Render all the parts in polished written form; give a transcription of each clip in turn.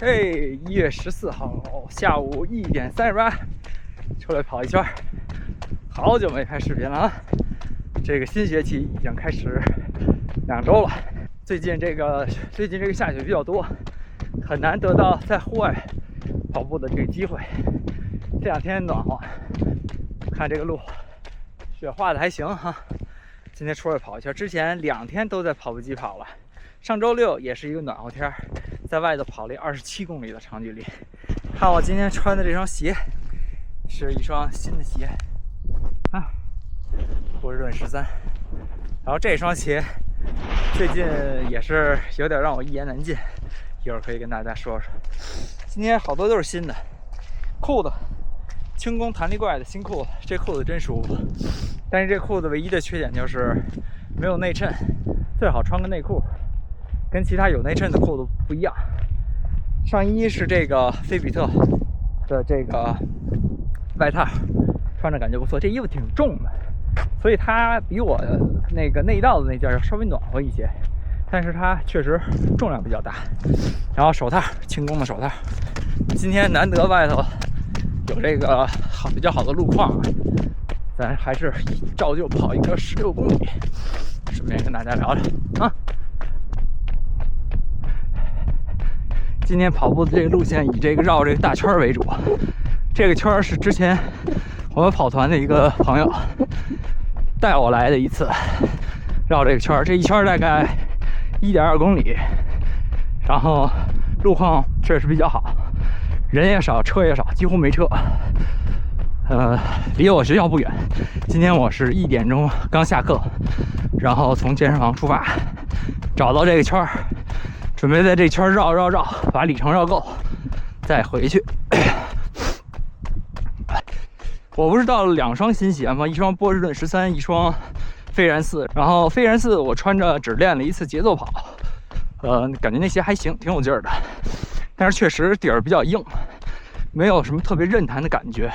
嘿，1月14号下午1点38，出来跑一圈，好久没拍视频了啊！这个新学期已经开始2周了。最近这个下雪比较多，很难得到在户外跑步的这个机会。这2天暖和，看这个路，雪化的还行哈。今天出来跑一圈，之前2天都在跑步机跑了。上周六也是一个暖和天，在外头跑了27公里的长距离。看我今天穿的这双鞋，是一双新的鞋啊，波士顿13。然后这双鞋最近也是有点让我一言难尽，一会儿可以跟大家说说。今天好多都是新的裤子，轻功弹力怪的新裤子，这裤子真舒服。但是这裤子唯一的缺点就是没有内衬，最好穿个内裤。跟其他有内衬的裤子不一样，上衣是这个菲比特的这个外套，穿着感觉不错。这衣服挺重的，所以它比我那个内道的那件要稍微暖和一些，但是它确实重量比较大。然后手套，轻功的手套。今天难得外头有这个比较好的路况，咱还是照旧跑一个16公里，顺便跟大家聊聊啊。今天跑步的这个路线以这个绕这个大圈为主，这个圈是之前我们跑团的一个朋友带我来的一次绕这个圈，这一圈大概1.2公里，然后路况确实比较好，人也少，车也少，几乎没车。离我学校不远。今天我是1点钟刚下课，然后从健身房出发，找到这个圈，准备在这圈绕，把里程绕够，再回去。我不是到了2双新鞋吗？一双波士顿13，一双飞然4。然后飞然4我穿着只练了1次节奏跑，感觉那鞋还行，挺有劲儿的，但是确实底儿比较硬，没有什么特别韧弹的感觉。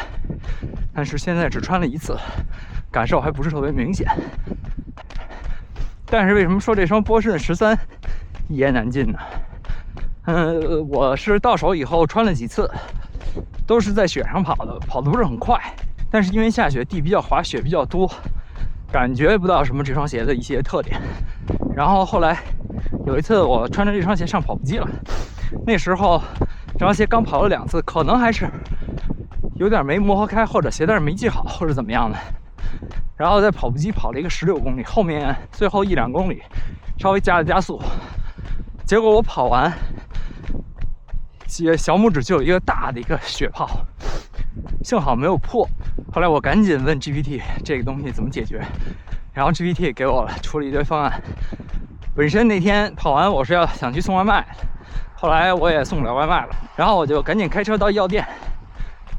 但是现在只穿了1次，感受还不是特别明显。但是为什么说这双波士顿13一言难尽呢？我是到手以后穿了几次，都是在雪上跑的，跑得不是很快，但是因为下雪，地比较滑，雪比较多，感觉不到什么这双鞋的一些特点。然后后来有一次我穿着这双鞋上跑步机了，那时候这双鞋刚跑了2次，可能还是有点没磨合开，或者鞋带没系好，或者怎么样的。然后在跑步机跑了一个16公里，后面最后1-2公里稍微加了加速，结果我跑完小拇指就有一个大的一个血泡，幸好没有破。后来我赶紧问 GPT 这个东西怎么解决，然后 GPT 给我出了一堆方案。本身那天跑完我是想去送外卖的，后来我也送不了外卖了，然后我就赶紧开车到药店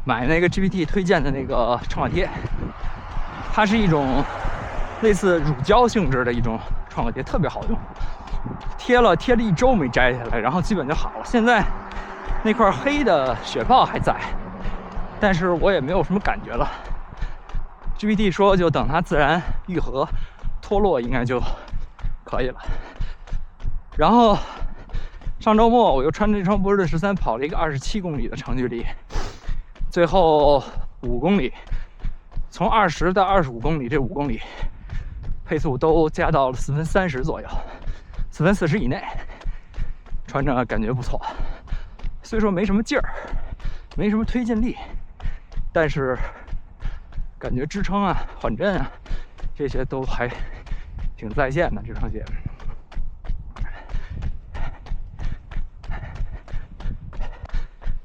买那个 GPT 推荐的那个创可贴。它是一种类似乳胶性质的一种创可贴，特别好用，贴了1周没摘下来，然后基本就好了。现在那块黑的血泡还在，但是我也没有什么感觉了。GPT 说就等它自然愈合脱落应该就可以了。然后上周末我又穿着这双波士顿13跑了一个27公里的长距离，最后5公里，从20到25公里，这5公里配速都加到了4分30左右，4分40以内，穿着感觉不错。虽说没什么劲儿，没什么推进力，但是感觉支撑啊、缓震啊这些都还挺在线的。这双鞋，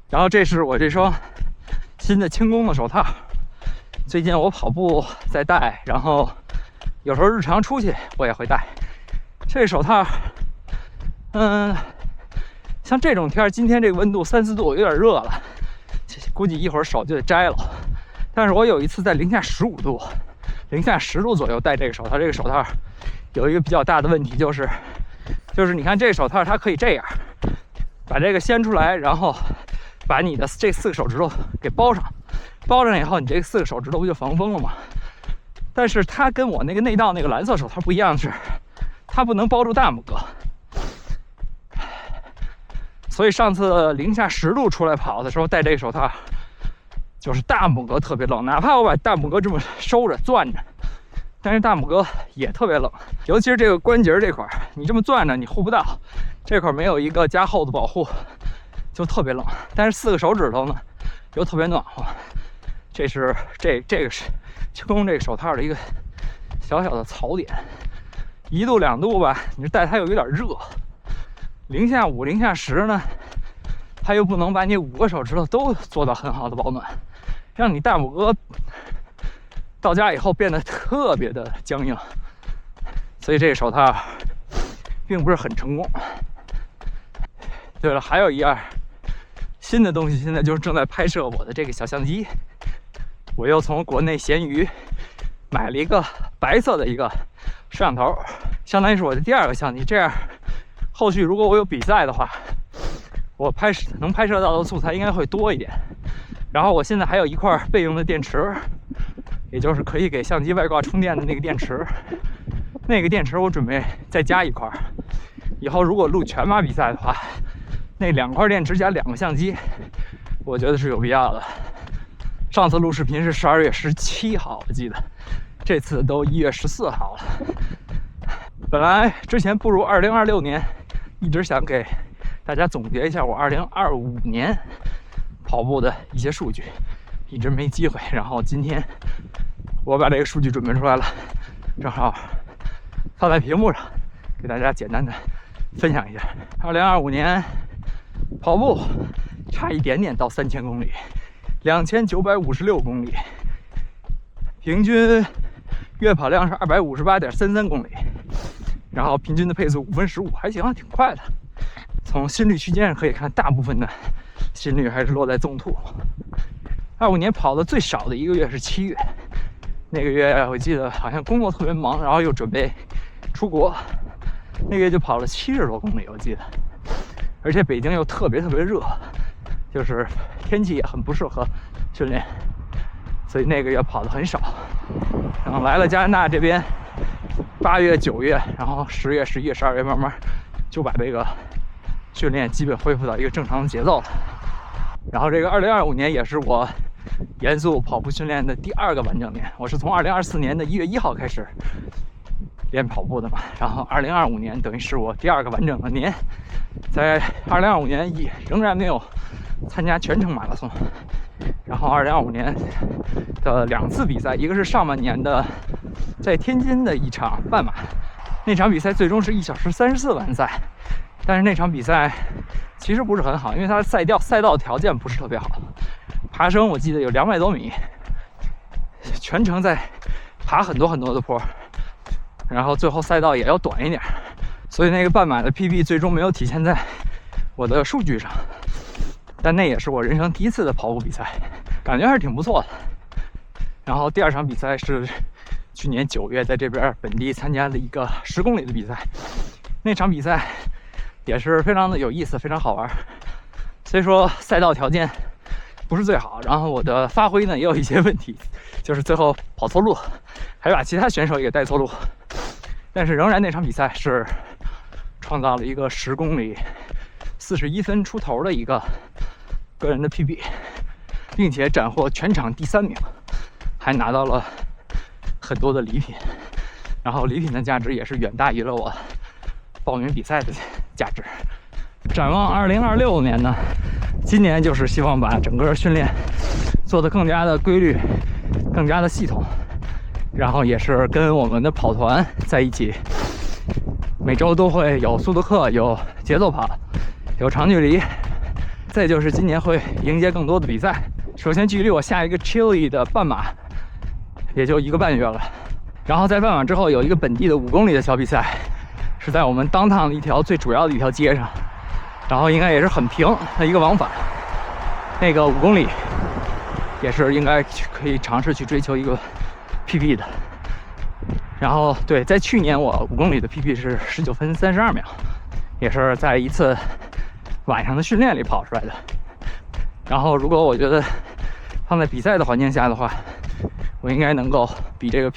然后这是我这双新的轻功的手套。最近我跑步在戴，然后有时候日常出去我也会戴。这手套，像这种天，今天这个温度3-4度，有点热了，估计一会儿手就得摘了。但是我有一次在零下15度、零下10度左右戴这个手套，这个手套有一个比较大的问题，就是你看这个手套它可以这样，把这个掀出来，然后把你的这4个手指头给包上。包上以后，你这4个手指头不就防风了吗？但是它跟我那个内道那个蓝色手套不一样的是，它不能包住大拇哥，所以上次零下10度出来跑的时候戴这个手套，就是大拇哥特别冷，哪怕我把大拇哥这么收着攥着，但是大拇哥也特别冷，尤其是这个关节这块，你这么攥着你护不到，这块没有一个加厚的保护，就特别冷。但是4个手指头呢又特别暖和，这是这个是秋冬这个手套的一个小小的槽点。1度2度吧，你戴它又有点热，零下5、零下10呢，它又不能把你5个手指头都做到很好的保暖，让你大拇哥到家以后变得特别的僵硬，所以这个手套并不是很成功。对了，还有一样新的东西，现在就是正在拍摄我的这个小相机。我又从国内闲鱼买了一个白色的一个摄像头，相当于是我的第2个相机。这样后续如果我有比赛的话，我能拍摄到的素材应该会多一点。然后我现在还有一块备用的电池，也就是可以给相机外挂充电的那个电池。那个电池我准备再加一块，以后如果录全马比赛的话，那2块电池加2个相机，我觉得是有必要的。上次录视频是12月17号，我记得，这次都1月14号了。本来之前步入2026年，一直想给大家总结一下我2025年跑步的一些数据，一直没机会。然后今天我把这个数据准备出来了，正好放在屏幕上，给大家简单的分享一下。2025年跑步差一点点到3000公里，2956公里，平均月跑量是258.33公里，然后平均的配速5分15，还行啊，挺快的。从心率区间上可以看，大部分的心率还是落在纵兔。25年跑的最少的一个月是7月，那个月我记得好像工作特别忙，然后又准备出国，那个月就跑了70多公里，我记得。而且北京又特别热，就是天气也很不适合训练，所以那个月跑的很少。然后来了加拿大这边，8月、9月，然后10月、11月、12月，慢慢就把这个训练基本恢复到一个正常的节奏了。然后这个2025年也是我严肃跑步训练的第2个完整年。我是从2024年的1月1号开始练跑步的嘛，然后2025年等于是我第2个完整的年。在2025年仍然没有参加全程马拉松，然后2025年的2次比赛，一个是上半年的在天津的一场半马，那场比赛最终是1小时34完赛，但是那场比赛其实不是很好，因为它的赛道条件不是特别好，爬升我记得有200多米，全程在爬很多的坡，然后最后赛道也要短一点，所以那个半马的 PB 最终没有体现在我的数据上，但那也是我人生第1次的跑步比赛，感觉还是挺不错的。然后第2场比赛是去年9月在这边本地参加的一个10公里的比赛，那场比赛也是非常的有意思，非常好玩。虽说赛道条件不是最好，然后我的发挥呢也有一些问题，就是最后跑错路，还把其他选手也带错路，但是仍然那场比赛是创造了一个10公里41分出头的一个个人的 PB， 并且斩获全场第3名，还拿到了很多的礼品，然后礼品的价值也是远大于了我报名比赛的价值。展望2026年呢，今年就是希望把整个训练做得更加的规律，更加的系统，然后也是跟我们的跑团在一起，每周都会有速度课，有节奏跑，有长距离，再就是今年会迎接更多的比赛。首先距离我下一个 Chile 的半马也就1个半月了，然后在半马之后有一个本地的5公里的小比赛，是在我们downtown的一条最主要的一条街上，然后应该也是很平的一个往返，那个5公里也是应该可以尝试去追求一个 PB 的。然后对，在去年我5公里的 PB 是19分32秒，也是在一次晚上的训练里跑出来的。然后如果我觉得放在比赛的环境下的话，我应该能够比这个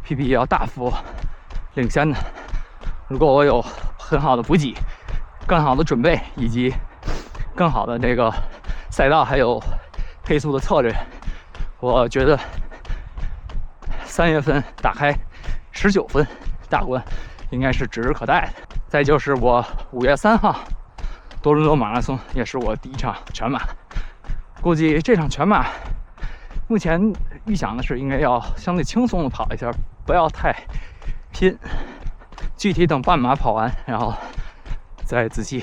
PB 要大幅领先的。如果我有很好的补给、更好的准备以及更好的这个赛道还有配速的策略，我觉得3月份打开19分大关应该是指日可待的。再就是我5月3号多伦多马拉松也是我第一场全马，估计这场全马目前预想的是应该要相对轻松的跑一下，不要太拼。具体等半马跑完，然后再仔细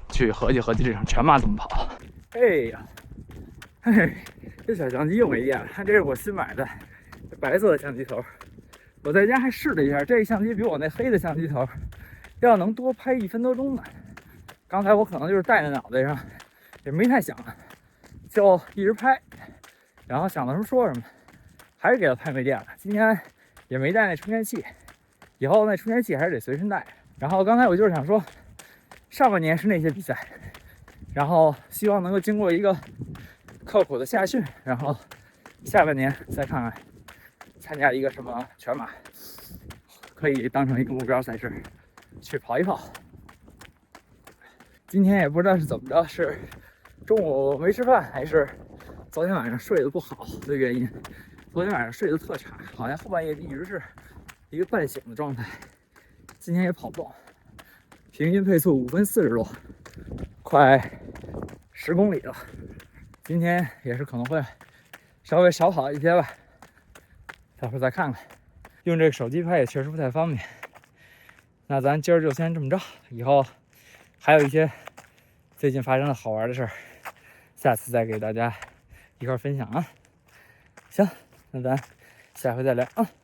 去合计合计这场全马怎么跑。哎呀，嘿，这小相机又没电了，看这是我新买的白色的相机头，我在家还试了一下，这个相机比我那黑的相机头要能多拍1分多钟呢。刚才我可能就是戴在脑袋上，也没太想，就一直拍，然后想到什么说什么，还是给它拍没电了。今天也没带那充电器，以后那充电器还是得随身带。然后刚才我就是想说，上半年是那些比赛，然后希望能够经过一个刻苦的夏训，然后下半年再看看参加一个什么全马，可以当成一个目标赛事去跑一跑。今天也不知道是怎么着，是中午没吃饭，还是昨天晚上睡得不好的原因。昨天晚上睡得特差，好像后半夜一直是一个半醒的状态。今天也跑不动，平均配速5分40多，快10公里了。今天也是可能会稍微少跑一些吧，待会儿再看看。用这个手机拍也确实不太方便。那咱今儿就先这么着，以后还有一些最近发生的好玩的事儿，下次再给大家一块分享啊。行，那咱下回再聊啊。